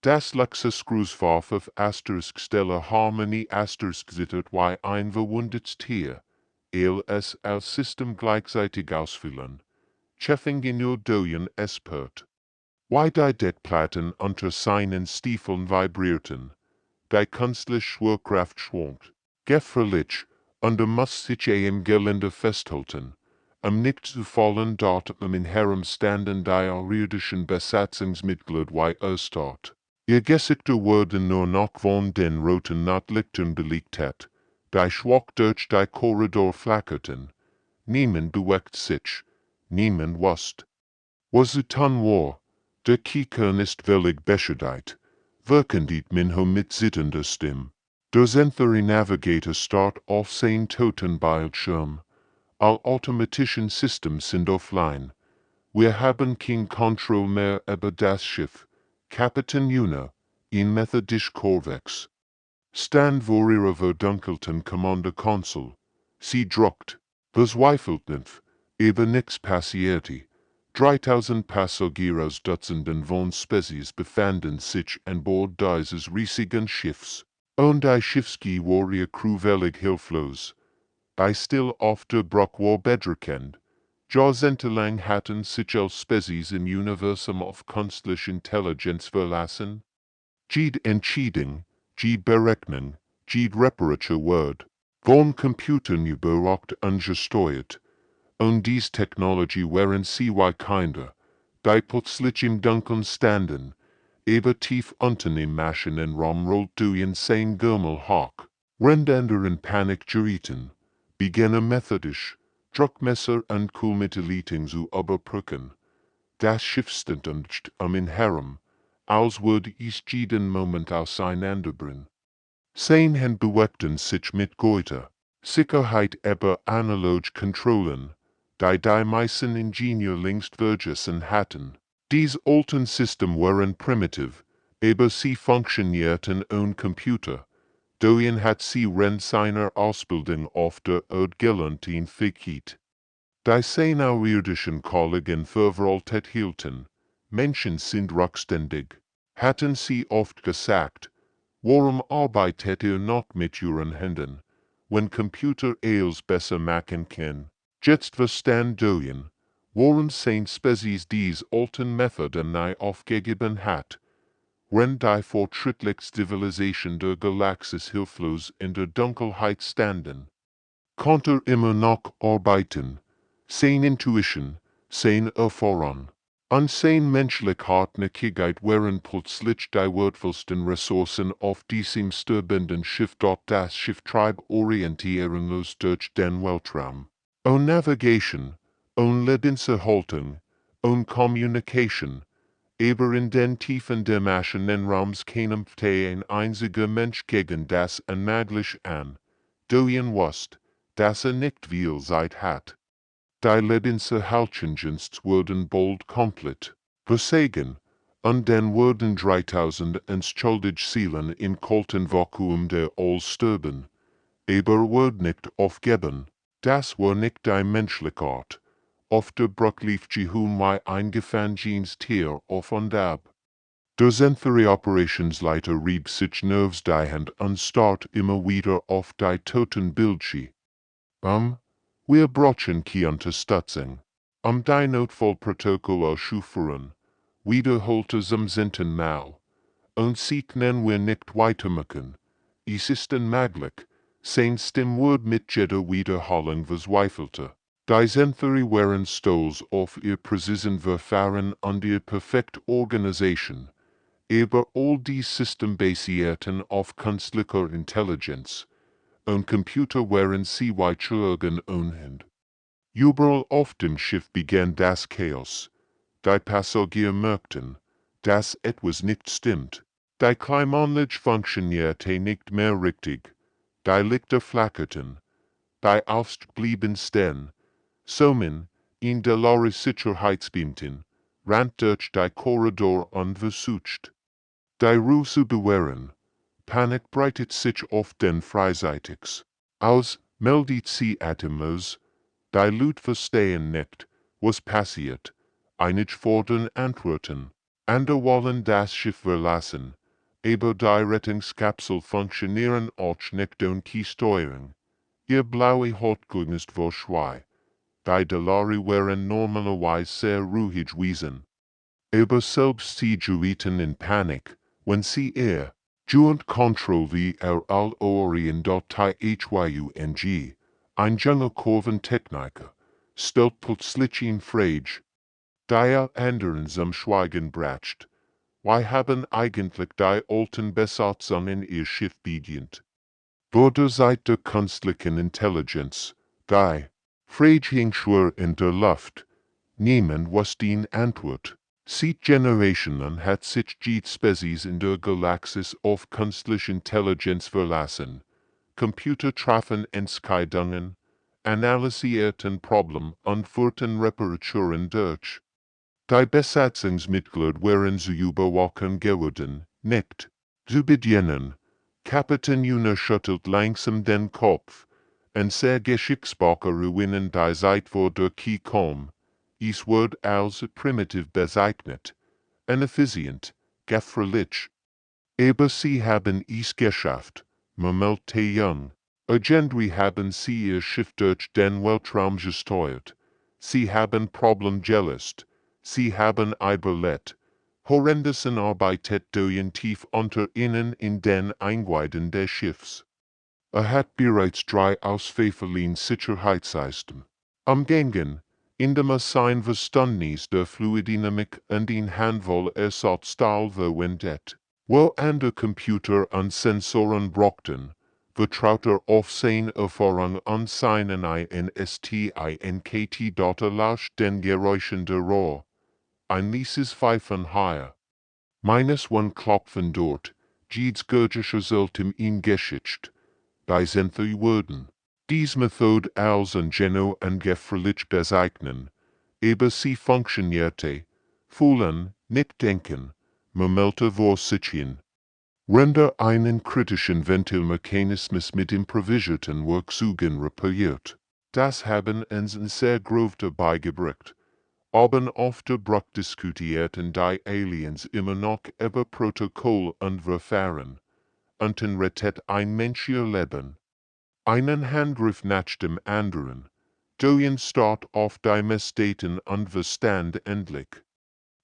Das Luxuskreuzfahrt's auf *Stelle Harmonie zittert wie ein verwundetes Tier, es als System gleichzeitig ausfüllen. Chefingenieur doyen espert. Wie die Deckplatten unter seinen Stiefeln vibrierten, die künstliche Schwerkraft schwingt. Gefährlich, und muss sich im Gelände festhalten, nicht zu fallen dort in herumstanden die irdischen Besatzungsmitglieder wie Östart. Ihr Gesichter wurden nur noch von den roten Nachtlichtern belegt hat, die schwach durch die Korridor flackerten. Niemand bewegt sich, niemand wusste. Was sie tun war, der Kiekern ist völlig beschädigt, wirkend min mit sittender Stimme. Der Sensory Navigator start auf sein Totenbildschirm. All automatischen Systems sind offline. Wir haben kein Control mehr über das Schiff. Kapitän Juna, in methodisch Korvex. Stand vor ihrer verdunkelten Kommandokonsole. Sie druckt. Bezweifelt nicht. Aber nix passierte. 3000 Passagiere Dutzenden von Spezies befanden sich an Bord dieses riesigen Schiffs. Und die Schiffsky war ihr Crew völlig hilflos. Die still auf der Brücke war bedrückend. Jahrzehntelang hatten sich als Spezies im Universum auf künstliche Intelligenz verlassen. Jede Entscheidung, jede Berechnung, jede Reparatur wird von Computern überwacht und gesteuert. Und diese Technologie waren sie wie Kinder, die plötzlich im Dunkeln standen, aber tief unten im Maschinenraum rollt durch sein Gürmel hoch. Ränder in Panik gerieten, beginnen methodisch, Druckmesser und Kühlmittelheating zu überbrücken. Das Schiff stand in herum, als würde es jeden Moment auseinanderbrennen. Sein Hand bewegten sich mit Goethe, Sicherheit aber analog Kontrollen, die meisten Ingenieur längst vergessen hatten. Diese alten Systeme waren primitiv, aber sie funktionierten ohne Computer. Doyen hat sie während seiner Ausbildung auf der Erdgeländin verkehrt. Die seine außerirdischen Kollegen verwaltet hielten. Menschen sind rückständig. Hatten sie oft gesagt, warum arbeitet ihr noch mit ihren Händen, wenn Computer alles besser machen kann? Jetzt verstand Doyen, warum sein Spezies diese alten Methoden nie aufgegeben hat. Wenn die fortschrittliche Zivilisation der Galaxis hilflos in der Dunkelheit standen, konnte immer noch arbeiten. Sein Intuition, sein Erfahrung und sein menschlich Hartnäckigkeit waren plötzlich die wertvollsten Ressourcen auf diesem sterbenden Schiff. Dort das Schiff trieb orientierungslos durch den Weltraum. Ohne Navigation, ohne Lebenserhaltung, ohne Communication, aber in den Tiefen des Maschinenraums kämpfte ein einziger Mensch gegen das Unmögliche an. Doyen wusste, dass nicht viel Zeit hat. Die Lebenserhaltungsdienste wurden bald komplett versagen, und dann wurden 3000 entschuldigt Seelen im kalten Vakuum der All sterben. Aber wurde nicht aufgeben. Das war nicht die menschliche Art. Auf der Brücke lief Jehun wie ein gefangenes Tier auf und ab. Der Sensory Operationsleiter rieb sich nervös die Hand und starrt immer wieder auf die toten Bildschirme. Wir brauchen die Unterstützung. Die Notfallprotokoll auszuführen, wiederholte zum 10. Mal. Und sie können wir nicht weitermachen. Es ist unmöglich. Sein Stimme wurde mit jeder Wiederholung verzweifelter. Die Sensory waren stolz auf ihr Präzisionverfahren und ihr perfekte Organisation. Aber all die Systeme basierten auf künstlicher Intelligenz. Und Computer waren sie wie Chirurgen ohnehin. Überall auf dem Schiff begann das Chaos. Die Passagiere merkten, dass etwas nicht stimmt. Die Klimaanlage funktionierte nicht mehr richtig. Die Lichter flackerten. Die Aufzüge blieben stehen. Somit, in der Lore Sicherheitsbeamtin, rannt durch die Korridor und versucht, die Ruhe zu bewahren. Panik breitet sich auf den Freiseitig aus, meldet sie atemlos. Die Leute verstehen nicht, was passiert. Einige fordern Antworten. Wollen das Schiff verlassen, aber die Rettungskapsel funktionieren auch nicht ohne Steuerung. Ihr blaue Hautglühen ist verschwei. Die Delari waren normalerweise sehr ruhig gewesen. Aber selbst sie gerieten in Panik, wenn sie Joint Control wie all Orien dort HFY-Ing, ein junger Kurventechniker, stellt plötzlich in Frage. Die anderen zum Schweigen bracht. Wir haben eigentlich die alten Besatzung in ihr Schiff bedient. Wurde seit der künstlichen Intelligenz, die Frage hing schwer in der Luft. Niemand wusste die Antwort. Seit Generationen hat sich die Spezies in der Galaxis auf künstliche Intelligenz verlassen. Computer trafen Entscheidungen, analysierten Problem und führten Reparaturen durch. Die Besatzungsmitglieder waren zu überwachen geworden, nicht zu bedienen. Kapitän Juna schüttelt langsam den Kopf, und sehr geschicksbare Ruinen die Zeit wurde gekommen. Es wird als primitiv bezeichnet, ineffizient, gefährlich. Aber sie haben es geschafft, murmelte Jung. Irgendwie haben sie ihr Schiff durch den Weltraum gesteuert. Sie haben Problem gelöst. Sie haben überlebt. Horrendosen arbeitet durch tief unter ihnen in den Eingeweiden des Schiffs. Hat bereits 3 auspfeffelen Sicherheitssystem umgangen, indem sein Verständnis der Fluiddynamik und den Handvoll Ersatzteil verwendet. Wo andere Computer und Sensoren brauchten, vertraute auf seine Erfahrung und seinen INSTINKT lauscht den Geräuschen der Rohr. Ein leises Pfeifen hier. Meines one Klopfen dort, Jedes Gurgische sollte ihn geschickt. Die sind die Worten. Dies Methode als Ingenieur und gefährlich bezeichnen, aber sie funktionierte. Fühlen, nicht denken, murmelte Vorsitchen. Render einen kritischen Ventilmechanismus mit improvisierten Werkzeugen repariert. Das haben uns sehr grob beigebracht. Aber oft diskutierten die Aliens immer noch über Protokoll und Verfahren. Und rettet ein Mensch ihr Leben. Einen Handgriff nach dem anderen. Durch Start auf die Messdaten und Verstand endlich.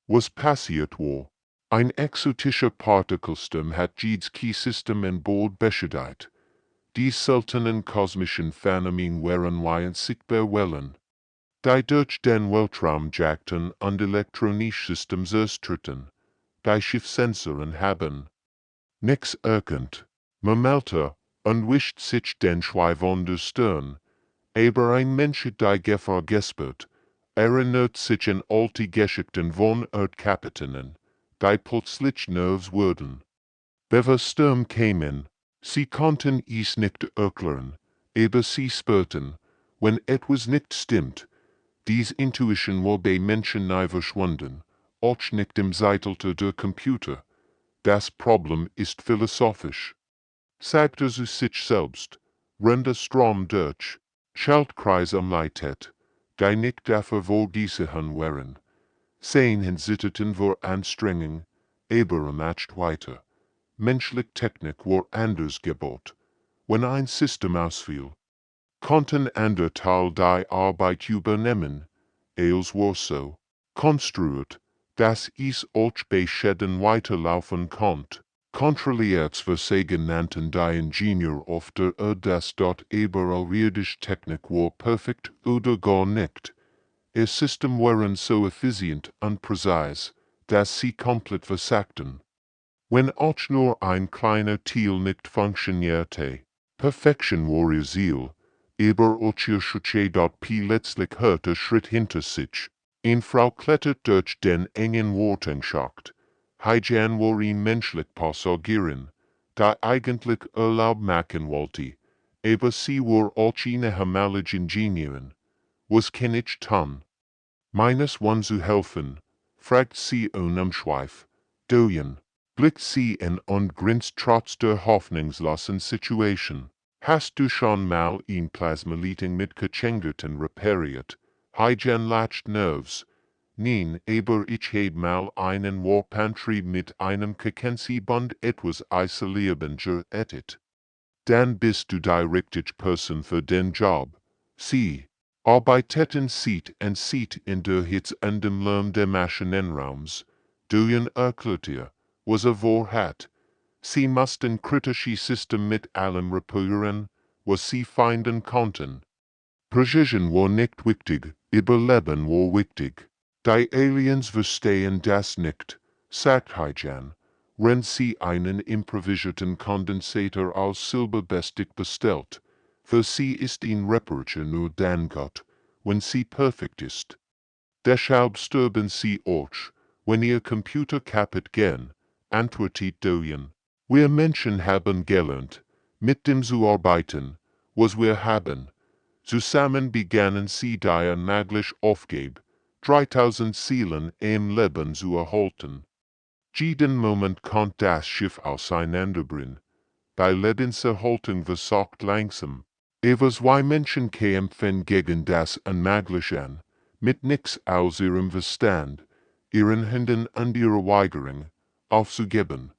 Was passiert war? Ein exotischer Partikelsturm hat jedes Key-System an Bord beschädigt. Die seltenen kosmischen Phänomene waren sichtbar Wellen. Die durch den Weltraum jagten und elektronische Systeme zerstörten. Die Schiffssensoren haben nichts erkannt. Murmelte und wischt sich den schweifenden Stirn. Aber ein Mensch hat die Gefahr gespürt. Erinnert sich an alte Geschichten von Erdkapitänen, die plötzlich nervös wurden. Bevor Sturm kämen, sie konnten es nicht erklären, aber sie spürten, wenn etwas nicht stimmt. Diese Intuition war bei Menschen nie verschwunden, auch nicht im Zeitalter der Computer. Das Problem ist philosophisch. Sagte zu sich selbst, rende Strom durch, Schaltkreis umleitet, die nicht dafür vorgesehen waren. Sehen zitterten vor Anstrengung, aber macht weiter. Menschliche Technik war anders gebaut. Wenn ein System ausfiel, konnten andere Teil die Arbeit übernehmen. Es war so konstruiert, dass es auch bei Schäden weiterlaufen konnte. Kontrolliertes Versagen nannten die Ingenieur oft das dort aber irdische Technik war perfekt oder gar nicht. Ihr System waren so effizient und präzise, dass sie komplett versagten. Wenn auch nur ein kleiner Teil nicht funktionierte, Perfektion war ihr Ziel, aber auch ihr Schutzsche dort letztlich hörte Schritt hinter sich. Eine Frau klettert durch den engen Wartungsschacht. Heijan war ihn menschlich Passagieren, die eigentlich Urlaub machen wollte, aber sie war auch eine hamalige Ingenieurin. Was kann ich tun? Meines wann zu helfen, fragt sie unumschweif. Dojen, blickt sie in und grinst trotz der hoffnungslosen Situation. Hast du schon mal ein Plasmameeting mit Kachengerten repariert? Heijan lacht nervös. Nein, aber ich habe mal einen Warp-Antrieb mit einem Kekensy-Band etwas Eiseliebenger ettet. Dann bist du die richtige Person für den Job. Sie arbeiteten sieht in der Hitze an dem Lärm der Maschinenraums. Dujan erklärte, was hat. Sie mussten kritische System mit allem reparieren, was sie finden konnten. Precision war nicht wichtig, Überleben war wichtig. Die Aliens verstehen das nicht, sagt Heijan, wenn sie einen improvisierten Kondensator als Silberbestig bestellt. Für sie ist ein Reparatur nur dann gut, wenn sie perfekt ist. Deshalb sterben sie auch, wenn ihr Computer kaputt gehen, antwortet Dujan. Wir Menschen haben gelernt, mit dem zu arbeiten, was wir haben. Zusammen begannen sie die mögliche Aufgabe, 3000 Seelen im Leben zu erhalten. Jeden Moment kommt das Schiff auseinanderbrechen. Bei Lebenserhaltung versagt langsam. Zwei Menschen kämpfen gegen das Unmögliche an, mit nichts aus ihrem Verstand, ihren Händen und ihrer Weigerung, aufzugeben.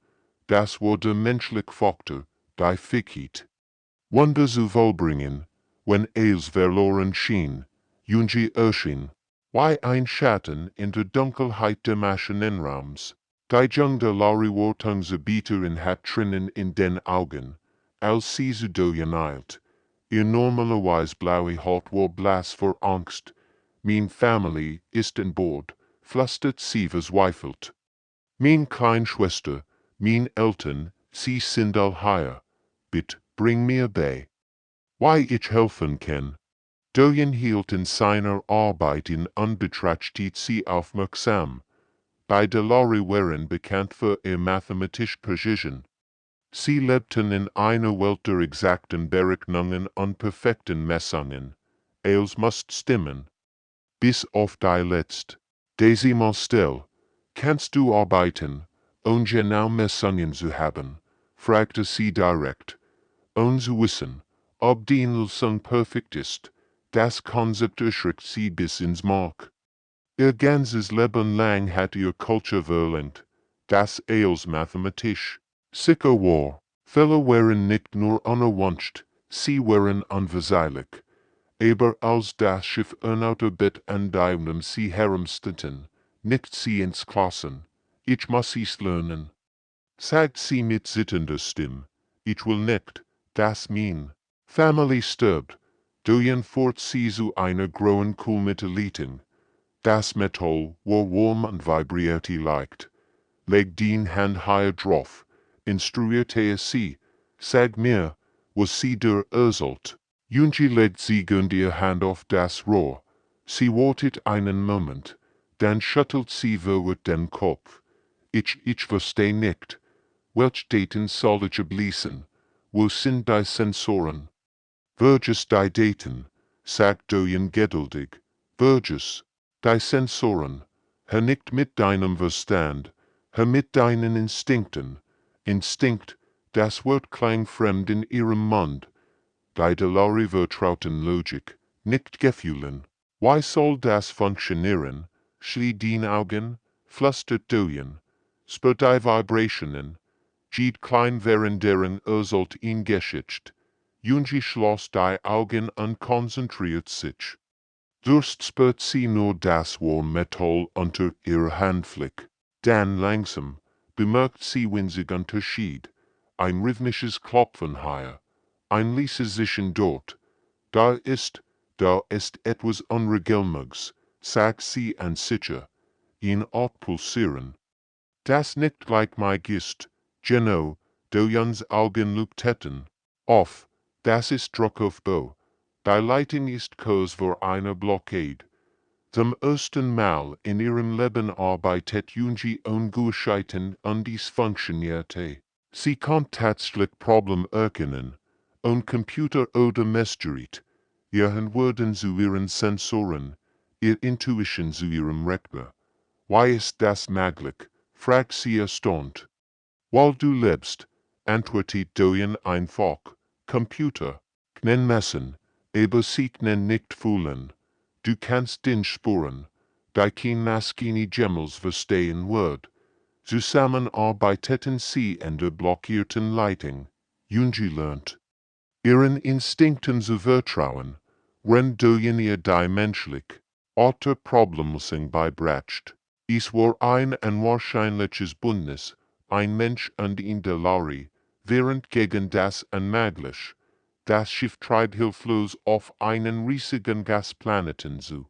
Das war der menschliche Faktor, die Fähigkeit. Wunder zu vollbringen, wenn es verloren schien, Junji erschien, wie ein Schatten in der Dunkelheit des Maschinenraums. Die Junge Laurie-Wartungsgebieterin hat Tränen in den Augen, als sie zu Dujan eilt. Ihr normalerweise blaue Haut war blass vor Angst. Mein Familie ist an Bord, flüstert sie verzweifelt. Mein Kleinschwester, mein Eltern, sie sind all hier. Bitte, bring mir bei. Wie ich helfen kann. Dujan hielt in seiner Arbeit in Anbetracht sie aufmerksam. Bei Laurie waren bekannt für ihr mathematische Präzision. Sie lebten in einer Welt der exakten Berechnungen und perfekten Messungen. Els musst stimmen. Bis auf die letzte Decimalstelle. Kannst du arbeiten, ohne genau Messungen zu haben? Fragte sie direkt. Ohne zu wissen, ob die Lösung perfekt ist. Das Konzept erschreckt sie bis ins Mark. Ihr ganzes Leben lang hat ihr Kultur verlernt, das als mathematisch sicher war. Fälle waren nicht nur unerwünscht, sie waren unverzeihlich. Aber als das Schiff unaufgebaut an sie herumstanden, nicht sie ins Klassen. Ich muss es lernen. Sagt sie mit zittender Stimme. Ich will nicht, das mein Familie stirbt. Dujan fort sie zu einer grauen Kohlenmetallleitung. Das Metall war warm und vibrierte leicht. Leg den Hand hier drauf, instruierte sie. Sag mir, was sie dir erzählt. Junji legt sie gern ihr Hand auf das Rohr. Sie wartet einen Moment, dann schüttelt sie verwirrt den Kopf. Ich versteh nicht. Welch Daten soll ich ablesen? Wo sind die Sensoren? Welches die Daten? Sagt Dujan geduldig. Welches? Die Sensoren. Hör nicht mit deinem Verstand, hör mit deinen Instinkten. Instinkt, das Wort klang fremd in ihrem Mund. Die Laurie vertrauten Logik, nicht Gefühlen. Wie soll das funktionieren? Schlie den Augen, flüstert Dujan. Spür die Vibrationen. Jed klein während deren erzählt ihn Geschichte. Junji schloss die Augen und konzentriert sich. Durst spürt sie nur das warme Metall unter ihrer Handfläche. Dann langsam bemerkt sie winzig Unterschied. Ein rhythmisches Klopfen hier. Ein leise Zischen dort. Da ist etwas Unregelmäßiges, sagt sie an sicher. Ihn Ort pulsieren. Das nicht gleich mein Gist. Genau, Dojans Augen leuchteten auf. Das ist Druck auf Bo. Die Leitung ist Kurs für eine Blockade. Zum ersten Mal in ihrem Leben arbeitet Junji ungescheiten und dies funktionierte. Sie kann tatsächlich Problem erkennen. Und Computer oder Messgerät. Ihren Worten zu ihren Sensoren. Ihr Intuition zu ihrem Rechner. Wie ist das möglich? Fragt sie erstaunt. Weil du lebst, antwortet Dujan einfach. Computer können messen, aber sie können nicht fühlen. Du kannst den spüren. die Kinmaskini Gemmels verstehen wird. Zusammenarbeiteten sie in der blockierten Leitung. Junge lernt ihren Instinkten zu vertrauen, wenn durch ihr die menschlich Orte Problemlösung beibracht. Es war ein unwahrscheinliches Bündnis, ein Mensch und in der Laurie, während gegen das Unmöglich. Das Schiff treibt hilflos auf einen riesigen Gasplaneten zu.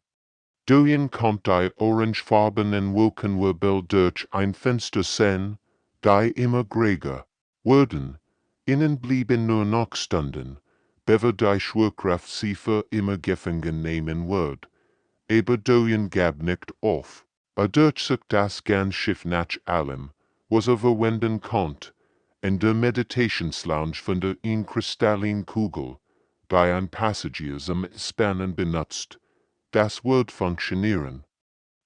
Durch kommt die orangefarbenen Wolkenwirbel durch ein Fenster sehen, die immer größer wurden. Innen blieben nur noch Stunden, bevor die Schwerkraft sie für immer gefangen nehmen wird. Aber durch gab nicht auf. Dadurch sich das ganze Schiff nach allem, was überwinden konnte, in der Meditationslounge von der kristallinen Kugel, die ein Passagier zum Spannen benutzt. Das wird funktionieren.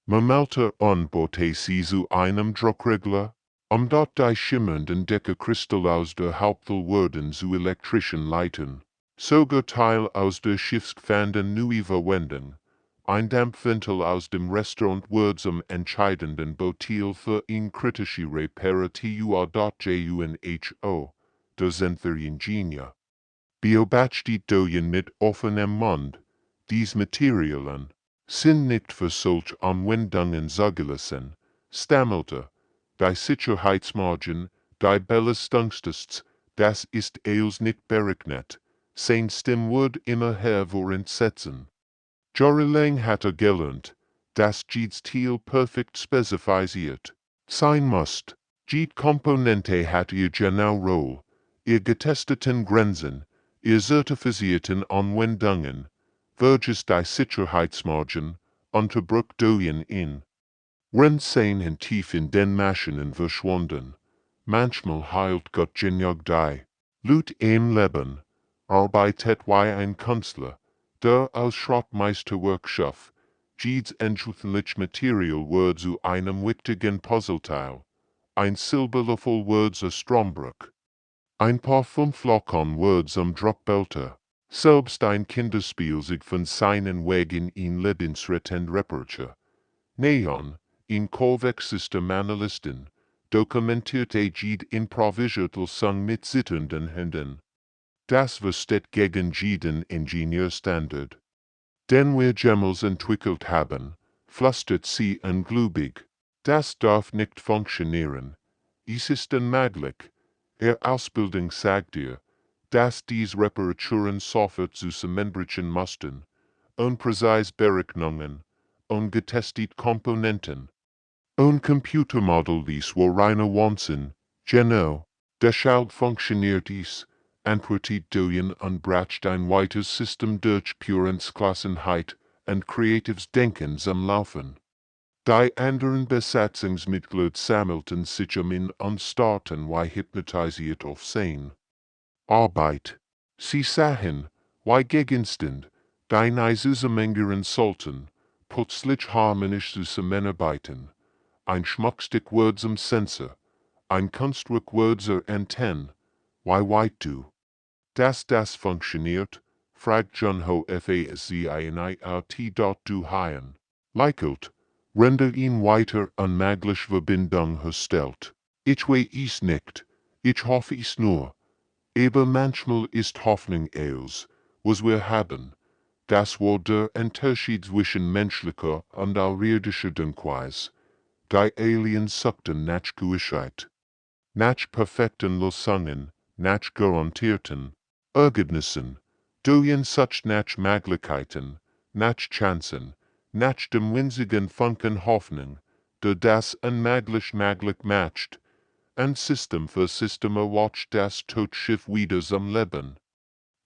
Man meldete an Bord sie zu einem Druckregler, dort die schimmernden Deckerkristalle aus der Hauptteil werden zu elektrischen Leitern. Sogar Teil aus der Schiffsgefänden nu überwenden. Ein Dampfventil aus dem Restaurant wird zum entscheidenden Botil für kritische Reparatur.junho, der sind der Ingenieur. Beobachtet durch mit offenem Mund. Dies Materialien sind nicht für solch Anwendungen zugelassen, stammelte, die Sicherheitsmargen, die Belastungstests, das ist eils nicht berechnet, sein Stimm wird immer hervorragend setzen. Jahrelang hatte gelernt, dass jedes Ziel perfekt spezifiziert sein muss. Jede Komponente hat ihr genau Rolle, ihr getesteten Grenzen, ihr zertifizierten Anwendungen, welches die Sicherheitsmargen unterbrückt durch in. Grenzen tief in den Maschinen verschwunden. Manchmal heilt Gott genug die. Lut im Leben, arbeitet wie ein Künstler, der als Schrottmeisterwerk schafft, jedes entschlüsselige Material wird zu einem wichtigen Puzzleteil. Ein Silberlöffel wird zu Strombruch. Ein paar Flocon wird zum Druckbehälter. Selbst ein Kinderspiel sich von seinen Wegen in lebensrettend Reparatur. Neon, in Korvex-System Analysten, dokumentierte jede improvisierte Song mit zitternden Händen. Das versteht gegen jeden Ingenieurstandard. Den wir Gemmels entwickelt haben, flüstert sie ungläubig. Das darf nicht funktionieren. Es ist unmöglich. Ausbildung sagt dir, dass dies Reparaturen sofort zusammenbrechen mussten, unpräzise Berechnungen, ungetestet Komponenten. Ein Computermodell dies war reiner Wahnsinn, genau, deshalb funktioniert es, antwortet durch und bracht ein weiteres System durch pure Entschlossenheit und kreatives Denken zum Laufen. Die anderen Besatzungsmitglieder sammelten sich ihn und starrten wie hypnotisiert auf sein. Arbeit. Sie sahen, wie Gegenstand, die nie zusammengehören sollten, plötzlich harmonisch zusammenarbeiten. Ein Schmuckstück wird zum Sensor, ein Kunstwerk wird zur Antenne. Wie weit du? Dass das funktioniert, fragt Junho HFY-Sci-Fi du haien. Likelt, render ihn weiter unmöglich Verbindung herstellt. Ich weiß es nicht, ich hoffe es nur. Aber manchmal ist Hoffnung alles, was wir haben. Das war der Unterschied zwischen menschlicher und außerirdischer Denkweise. Die Aliens suchten nach Gewissheit. Nach perfekten Lösungen, nach garantierten Ergebnissen, durch such nach Möglichkeiten, nach Chancen, nach dem winzigen Funken Hoffnung, der das unmöglich möglich macht. Ein System für Systeme watcht das Todschiff wieder zum Leben.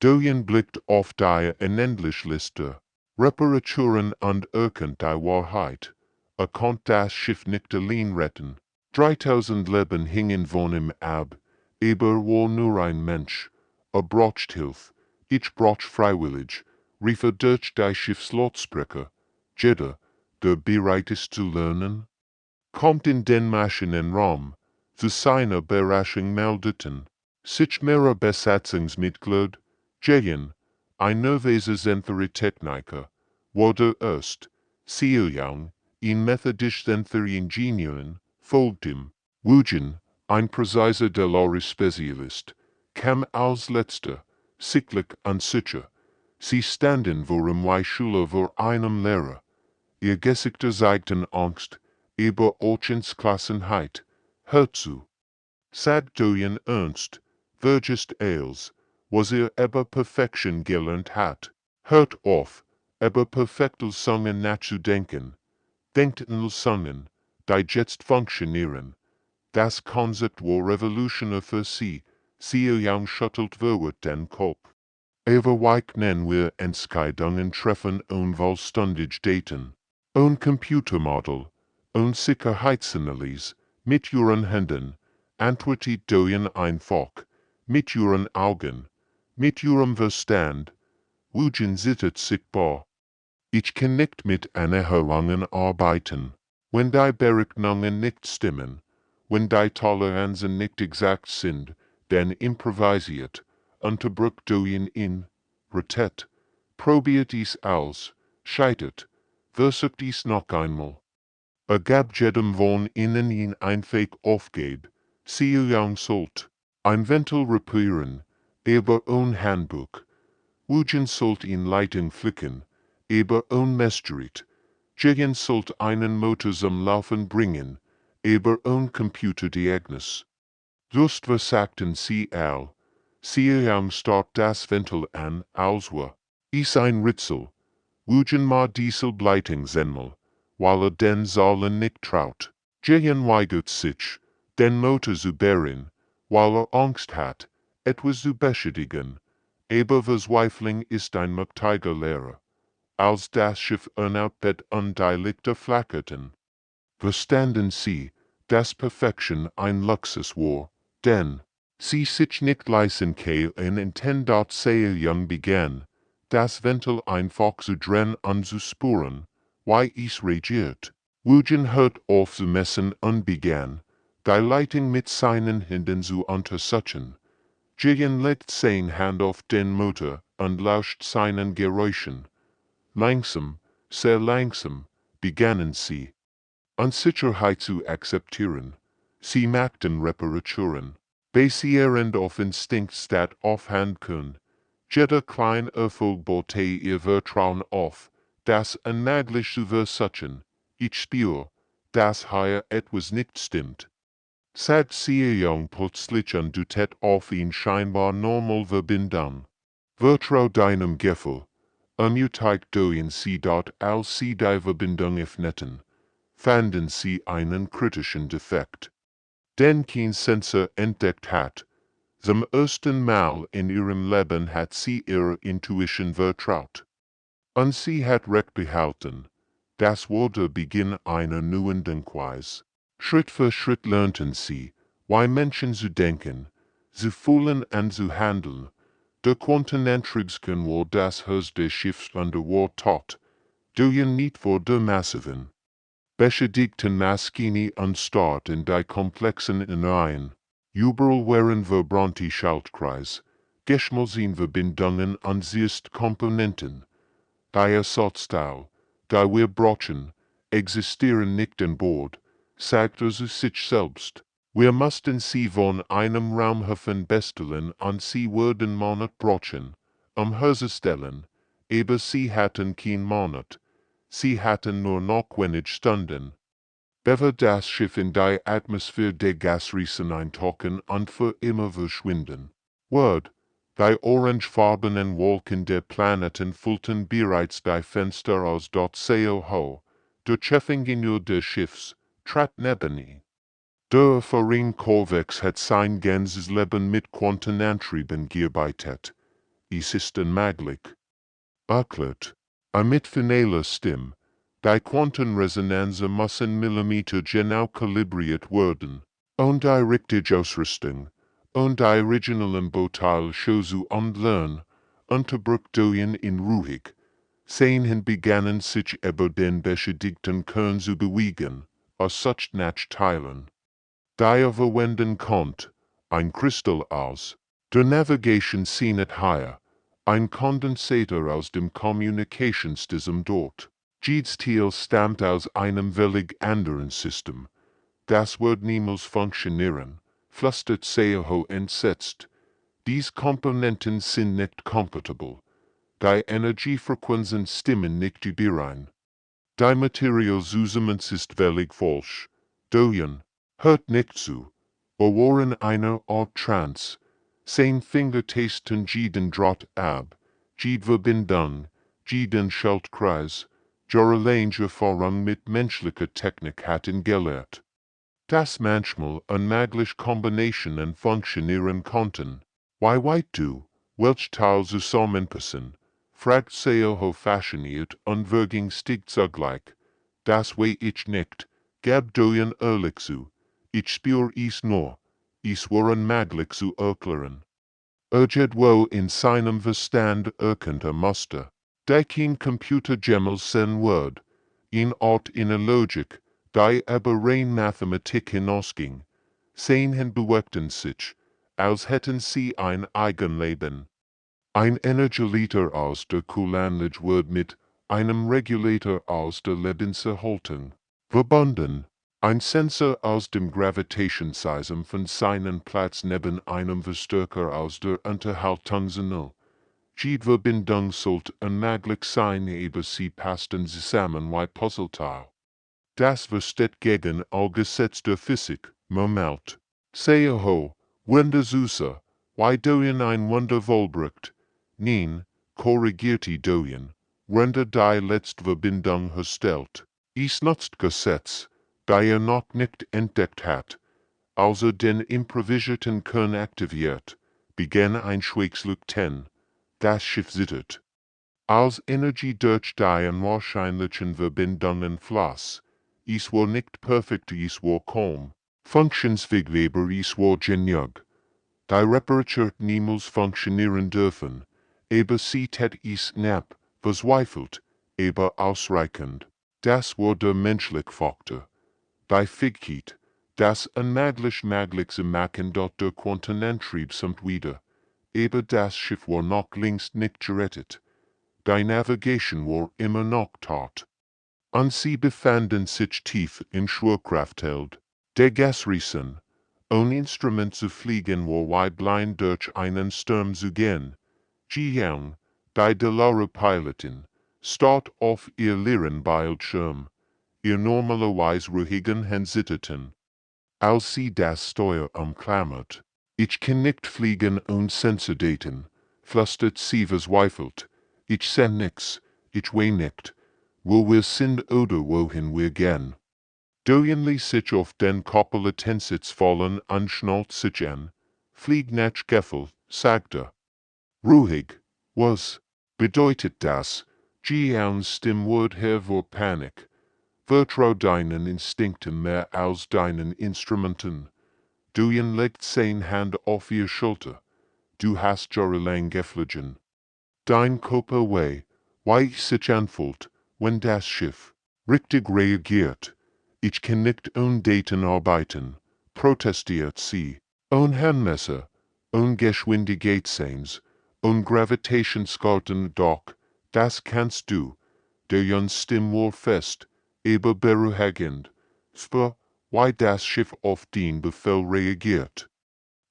Durch blickt auf die Unendlichliste, Reparaturen und erkennt die Wahrheit. Konnt das Schiff nicht allein retten. 3000 Leben hingen von ihm ab, aber war nur ein Mensch. Braucht Hilfe, ich brauch freiwillig, rief durch die Schiffslotssprecher. Jeder, der bereit ist zu lernen, kommt in den Maschinenraum. Zu seiner Überraschung meldeten sich mehrere Besatzungsmitglieder, ein nervöser Techniker, wurde erst, Seeljung, in methodisch Ingenieuren, folgt ihm. Wujen, ein präziser Delore-Spezialist, kam als letzter, sichtlich unsicher. Sie standen vor einem Schüler vor einem Lehrer. Ihr Gesichter zeigten Angst, über Ochens Klassenheit. Hört zu. Sagt Doyen ernst, vergisst als, was über Perfektion gelernt hat. Hört auf, über perfektes Sangen nachzudenken. Denkt in Sangen, die jetzt funktionieren. Das Konzept war revolutionär für sie young schuttelt wird den Kopf. Weichen wir Entscheidungen treffen und vollständig daten. Ein Computermodell, ein Sicherheitsanalyse, mit Ihren Händen, antwortet Doyen einfach, mit Ihren Augen, mit Ihrem Verstand. Wujen sittet sichtbar. Ich kann nicht mit Anhörungen arbeiten, wenn die Berechnungen nicht stimmen, wenn die Toleranzen nicht exakt sind, dann improvisiert, unterbrückt Doyen in, retet, probiert dies aus, scheitert, versucht dies noch einmal. Gab jedem von ihnen ihn einfach aufgeht, young sollt, ein Ventil reparieren, aber ein Handbuch. Wujen sollt ihn Leitung flicken, aber ein Messgerät. Jegen sollt einen Motor zum Laufen bringen, aber ein Computerdiagnos. Just was sagten sie all. Young start das Ventil an, als war. Is ein Ritzel. Wujen ma diesel Bleitung semmel, weil den Zahlen nicht traut. Jegen weigert sich, den Motor zu bären, weil Angst hat, etwas zu beschädigen. Aber Verzweiflung ist ein mächtiger Lehrer. Als das Schiff erneut und die Lichter flackerten. Verstanden sie, dass Perfektion ein Luxus war, denn sie sich nicht leisten können in dort young begann, das Ventil einfach zu drehen und zu spuren, wie es regiert. Wujen hört auf zu messen und begann, die Leitung mit seinen Händen zu untersuchen. Jegen legt seine Hand auf den Motor und lauscht seinen Geräuschen. Langsam, sehr langsam, begannen sie, Unsicherheit zu akzeptieren. Sie machten Reparaturen, basierend auf Instinkt statt auf Handkun. Jeder kleine Erfolg baute ihr Vertrauen auf, das unmöglich zu versuchen. Ich spür, dass hier etwas nicht stimmt. Sagt young plötzlich und dutet auf ihn scheinbar normal Verbindung. Vertrau deinem Gefühl. Ermutigt Doyen sie dort als sie die Verbindung öffneten. Fanden sie einen kritischen Defekt, den kein Sensor entdeckt hat. Zum ersten Mal in ihrem Leben hat sie ihrer Intuition vertraut. Und sie hat recht behalten. Das war der Beginn einer neuen Denkweise. Schritt für Schritt lernten sie, wie Menschen zu denken, zu fühlen und zu handeln. Der Quantenantriebskern war das Herz des Schiffs und der war tot. Doyen nicht war der Massiven. Beschädigten Maschine und Start in die komplexen Innereien. Überall waren verbrannte Schaltkreise, geschmolzene Verbindungen und siehst Komponenten. Die Ersatzteile, die wir brauchen, existieren nicht an Bord, sagt zu sich selbst. Wir mussten sie von einem Raumhafen bestellen und sie würden Monat brauchen, herzustellen, aber sie hatten kein Monat. Sie hatten nur noch wenig Stunden. Bevor das Schiff in die Atmosphäre der Gasriesen eintauchen und für immer verschwinden. Word, die orangefarbenen Wolken der Planeten füllten bereits die Fenster aus dort sehr hoch. Der Chefingenieur des Schiffs trat neben ihn. Der Erfahrene Korvex hat sein ganzes Leben mit Quantenantrieben gearbeitet. Es ist unmöglich. Erklärt. Mit finaler Stimme, die Quantenresonanzen müssen Millimeter genau kalibriert werden, und die richtige Ausrüstung, und die originalen Bauteile zu lernen, unterbrückt Doyen in ruhig. Sehen begannen sich über den beschädigten Kern zu bewegen, aus such Nachteilen. Die verwenden kommt, ein Kristall aus, der Navigation Seenet higher, ein Kondensator aus dem Kommunikationssystem dort. Stil stammt aus einem völlig anderen System. Das Wort niemals funktionieren, flüstert Seoho entsetzt. Dies Komponenten sind nicht compatible. Die Energiefrequenzen stimmen nicht überein. Die Materialzusammensetzung ist völlig falsch. Doyen, hört nicht zu. Bewahren einer Art Trance. Sein Finger tasten jeden Draht ab. Jede Verbindung, jeden Schaltkreis. Jahrelange Erfahrung mit menschlicher Technik hatten gelehrt. Das manchmal unmögliche Kombinationen funktionieren konnten. Why white du, welch Teil zusammenpassen, fragt Seoho fasziniert und Würging stieg zugleich. Das weiß ich nicht, gab Doyen ehrlich zu. Ich spür es nur, es war unmöglich zu erklären. Wo in seinem Verstand erkannte musste. Die kein Computer jemals sein Word, in Art in a Logik, die aber rein Mathematik hinausging, sehen bewegten sich, als hätten sie ein Eigenleben. Ein Energieleiter aus der Kulanlage wird mit einem Regulator aus der Lebenserhaltung verbunden. Ein Sensor aus dem Gravitationssystem von seinen Platz neben einem Verstärker aus der Unterhaltungszone. Jede Verbindung sollte unmöglich sein, aber sie passten zusammen wie Puzzleteil. Das versteht gegen all Gesetz der Physik, murmelt Seoho, Wundersüße, wie Doyen ein Wunder vollbracht. Nein, korrigierte Doyen, Wunder die letzte Verbindung herstellt. Es nutzt Gesetz, die noch nicht entdeckt hat. Also den improvisierten Kern aktiviert, begann ein Schweigsluck 10. Das Schiff zittert. Als Energie durch die unwahrscheinlichen Verbindungen floss, es war nicht perfekt, es war kaum, funktionsfähig, aber es war genial. Die Reparatur niemals funktionieren dürfen, aber sie tat es knapp, verzweifelt, aber ausreichend. Das war der menschliche Faktor. Die Fähigkeit, das unmöglich zu machen dort der Quantenantrieb samt wieder. Aber das Schiff war noch längst nicht gerettet. Die Navigation war immer noch taut. Und sie befanden sich tief in Schwerkraftheld. Der Gasriesen, ohne Instrument zu fliegen war wie blind durch einen Sturm zu gehen. Jiang, die Delaware Pilotin, starrt auf ihr leeren Bildschirm. Ihr normalerweise ruhigen Hand zitterten. Als sie das Steuer umklammert. Ich kann nicht fliegen und Sensordaten, flüstert sie verzweifelt. Ich seh nix, ich weiß nicht, wo wir sind oder wohin wir gehen. Doyen ließ sich auf den Koppelatensitz fallen und schnallt sich an. Flieg nach Geffel, sagte. Ruhig, was bedeutet das? Jians Stimme wurde Herr vor Panik. Vertrau deinen Instinkten mehr als deinen Instrumenten. Doyen legt seine Hand auf ihr Schulter. Du hast jahrelang geflogen. Dein Körper wie sich anfühlt, wenn das Schiff richtig reagiert. Ich kann nicht ohne Daten arbeiten, protestiert sie. Ohne Handmesser, ohne Geschwindigkeitsseins, ohne Gravitationskarten doch, das kannst du. Der Jons Stimme war fest, aber beruhigend. Spür, wie das Schiff auf den Befehl reagiert.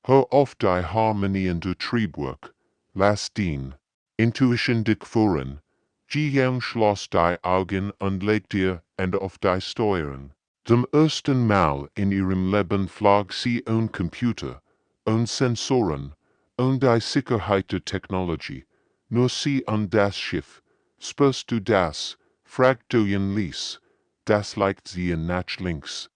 Hör auf die Harmonien der Triebwerk, lass den Intuition dich führen. Jiang schloss die Augen und legte ihr Hand auf die Steuerung. Zum ersten Mal in ihrem Leben flog sie ohne Computer, ohne Sensoren, ohne die Sicherheit der Technologie, nur sie und das Schiff. Spürst du das? Fragt Doyen Lies. Das leicht sie nach links.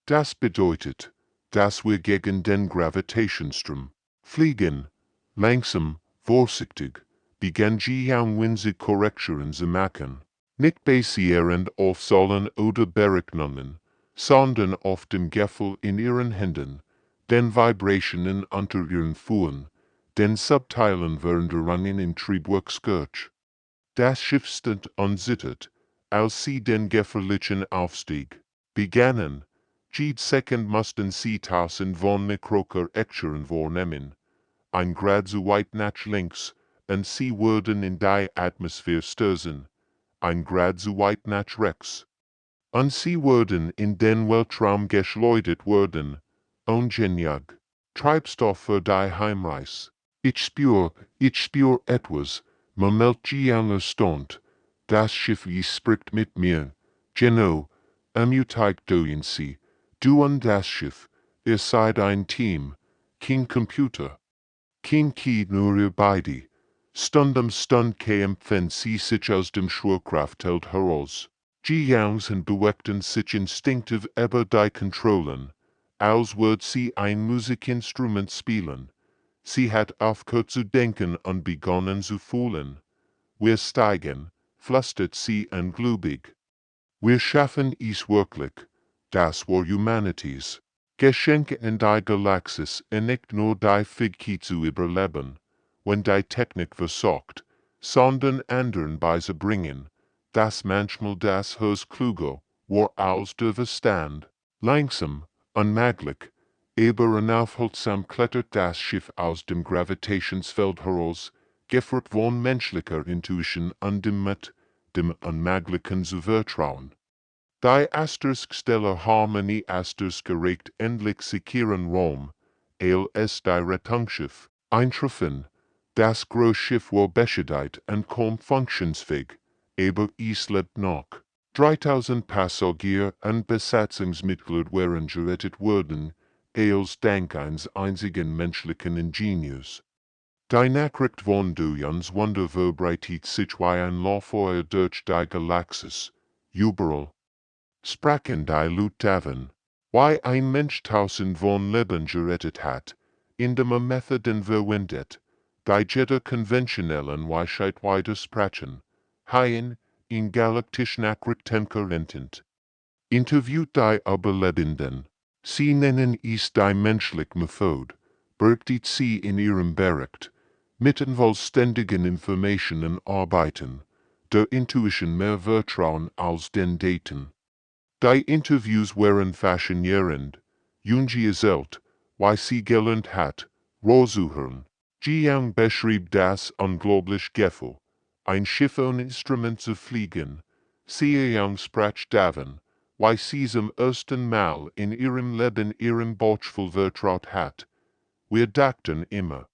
Das bedeutet, dass wir gegen den Gravitationsstrom fliegen. Langsam, vorsichtig, begann Jiang winzig Korrekturen zu machen. Nicht basierend auf Zahlen oder Berechnungen, sondern auf dem Gefühl in ihren Händen, den Vibrationen unter ihren Füßen, den Subteilen während der Rennen im Triebwerksgurch. Das Schiff stand und zittert, als sie den gefährlichen Aufstieg begannen. Jede Sekund mussten sie tausend von Mikrokorrekturen vornehmen. Ein Grad zu weit nach links, und sie würden in die Atmosphäre stürzen. ein Grad zu weit nach rechts. Und sie wurden in den Weltraum geschleudert worden, ungeniag. Treibstoff für die Heimreise. Ich spür etwas, Moment stund. Das Schiff spricht mit mir. Genau, ermutigt sie. Du und das Schiff, ihr seid ein Team. Kein Computer. Kein Key, nur ihr beide. Stund am Stund kämpfen sie sich aus dem Schwerkraftfeld heraus. Und bewegten sich instinktiv über die Kontrollen, als würd sie ein Musikinstrument spielen. Sie hat aufgehört zu denken und begonnen zu fühlen. Wir steigen, flüstert sie ungläubig. Wir schaffen es wirklich. Das war Humanities. Geschenke in die Galaxis nicht nur die Fähigkeit zu überleben, wenn die Technik versagt, sondern anderen beizubringen, dass manchmal das Höchstkluge war als der Verstand. Langsam, unmöglich, aber unaufhaltsam klettert das Schiff aus dem Gravitationsfeld heraus, geführt von menschlicher Intuition und dem Unmöglichen zu vertrauen. Die Asteriskstelle Harmonie gerecht endlich sicheren Raum, als die Rettungsschiff eintreffen. Das Großschiff war beschädigt und kaum funktionsfähig, aber es lebt noch. 3000 Passagier und Besatzungsmitglieder waren gerettet worden, als dank eines einzigen menschlichen Ingenieurs. Die Nachricht von Dujans Wunder verbreitet sich wie ein Lauffeuer durch die Galaxis, überall. Sprachen die Leute wie ein Mensch tausend von Leben gerettet hat, indem Methoden verwendet, die jeder konventionellen Weisheit widersprechen, haien in galaktisch Nachrichten korrentend. Interviewt die Überlebenden. Sie nennen es die menschliche Methode, berichtet sie in ihrem Bericht, mit vollständigen Informationen arbeiten, der Intuition mehr vertrauen als den Daten. Die Interviews waren faszinierend, Jungi erzählt, wie sie gelernt hat, rauszuhören. Jiang beschrieb das unglaubliche Gefühl, ein Schiff ohne Instrument zu fliegen. Sieyang sprach davon, wie sie zum ersten Mal in ihrem Leben ihren Bauchful vertraut hat. Wir dachten immer,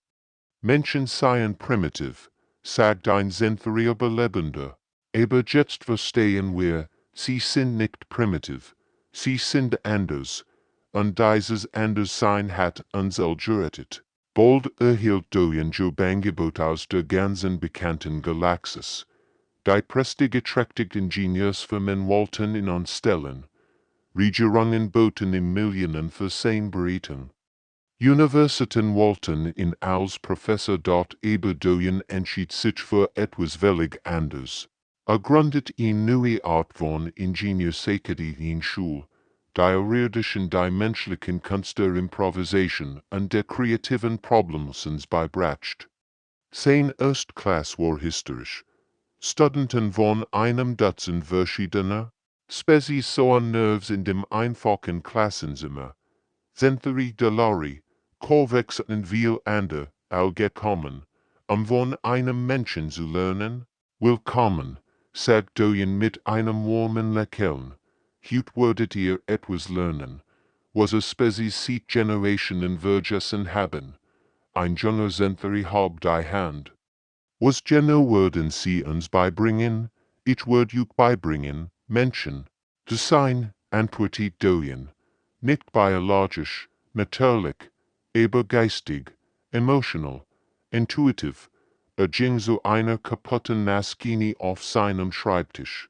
Menschen seien primitiv, sagt ein Zenferier Überlebender. Aber jetzt verstehen wir, sie sind nicht primitiv, sie sind anders, und dieses Anderssein hat uns gerettet. Bald erhielt Doyen Jobangebot aus der ganzen bekannten Galaxis. Die prestigeträchtigen Ingenieursfirmen wollten ihn anstellen. Regierungen boten ihm Millionen für sein Berichten. Universitäten wollten ihn als Professor dort, aber Doyen entschied sich für etwas völlig anderes. Gründet in neue Art von Ingenieursäkete in Schul, die irdischen die menschlichen Kunst der Improvisation und der kreativen Problemlösens beibracht. Sein Erstklass war historisch. Studenten von einem Dutzend verschiedener Spezies sahen Nerves in dem einfachen Klassenzimmer. Zentheri Delari, Corvex und viel ander, gekommen, von einem Menschen zu lernen. Willkommen, sagt Doyen mit einem warmen Lächeln. Heut würdet ihr etwas lernen, was a Spezies seit Generationen vergessen haben. Ein junger Zentheri hob die Hand. Was genau würden sie uns beibringen? Ich würd euch beibringen, Menschen zu sein, antwortet Doyen. Nicht biologisch, natürlich, aber geistig, emotional, intuitiv, ging so einer kaputten Naskini auf seinem Schreibtisch.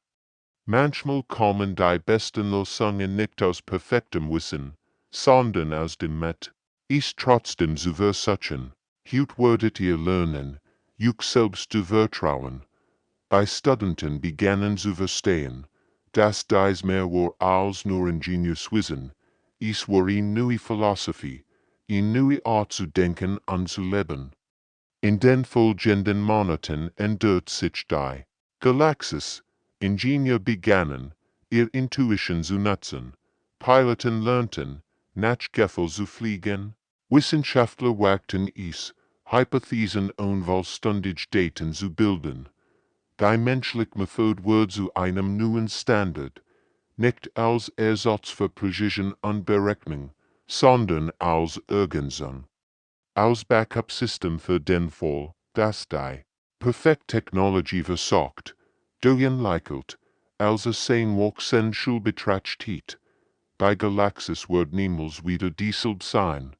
Manchmal kommen die besten Lösungen nicht aus perfektem Wissen, sondern aus dem Met. Ist trotzdem zu versuchen. Heut würdet ihr lernen, euch selbst zu vertrauen. Die Studenten begannen zu verstehen, dass dies mehr war als nur Ingenieurswissen. Es war eine neue Philosophie, eine neue Art zu denken und zu leben. In den folgenden Monaten ändert sich die Galaxis. Ingenieur begannen, ihr Intuition zu nutzen. Piloten lernten, Nachgefälle zu fliegen. Wissenschaftler wagten es, Hypothesen und vollständige Daten zu bilden. Die menschliche Methode wird zu einem neuen Standard, nicht als Ersatz für Precision und Berechnung, sondern als Ergänzung. Als Backup-System für den Fall, dass die Perfekt-Technologie versagt, durchentwickelt, als es sein Wachsen betracht hat. Bei Galaktische wird niemals wieder dieselbe sein.